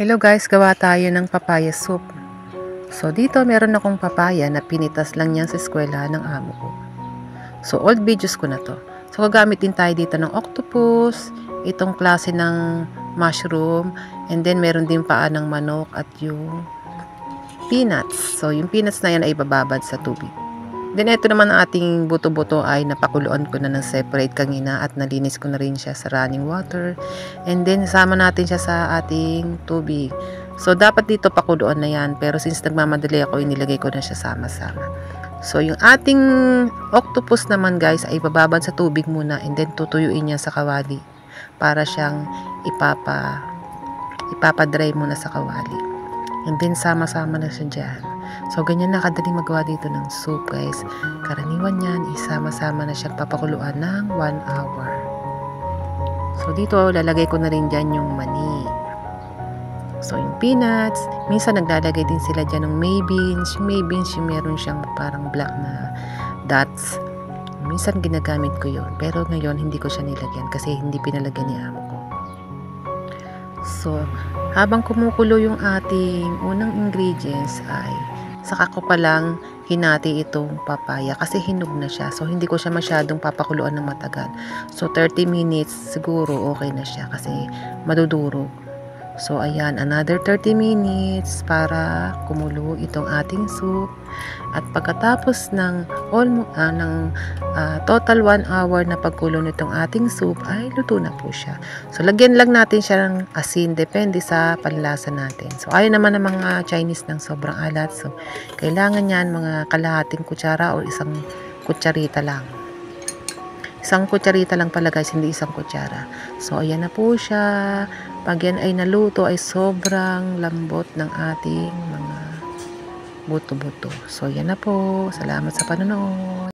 Hello guys, gawa tayo ng papaya soup. So dito meron akong papaya na pinitas lang niyan sa eskwela ng amo ko. So old videos ko na to. So gagamit din tayo dito ng octopus, itong klase ng mushroom, and then meron din paa ng manok at yung peanuts. So yung peanuts na yan ay bababad sa tubig. Then ito naman ang ating buto-buto ay napakuluan ko na ng separate kanina at nalinis ko na rin siya sa running water. And then sama natin siya sa ating tubig. So dapat dito pakuluan na yan, pero since nagmamadali ako, inilagay ko na siya sama-sama. So yung ating octopus naman guys ay bababad sa tubig muna and then tutuyuin niya sa kawali para siyang ipapadry muna sa kawali. And then sama-sama na siya dyan. So, ganyan na kadaling magawa dito ng soup, guys. Karaniwan yan, isama-sama na siyang papakuluan ng 1 hour. So, dito, lalagay ko na rin dyan yung mani. So, yung peanuts. Minsan, naglalagay din sila dyan ng may beans. Yung may beans, yung meron siyang parang black na dots. Minsan, ginagamit ko yun. Pero ngayon, hindi ko siya nilagyan kasi hindi pinalagyan ni amo ko. So, habang kumukulo yung ating unang ingredients ay saka ko palang hinati itong papaya kasi hinog na siya. So, hindi ko siya masyadong papakuluan ng matagal. So, 30 minutes siguro okay na siya kasi madudurog. So, ayan, another 30 minutes para kumulo itong ating soup. At pagkatapos ng total 1 hour na pagkulo nitong ating soup, ay luto na po siya. So, lagyan lang natin siya ng asin, depende sa panlasa natin. So, ayaw naman ng mga Chinese ng sobrang alat. So, kailangan yan mga kalahating kutsara o isang kutsarita lang. Isang kutsarita lang pala guys, hindi isang kutsara. So, ayan na po siya. Pag yan ay naluto, ay sobrang lambot ng ating mga buto-buto. So, yan na po. Salamat sa panonood.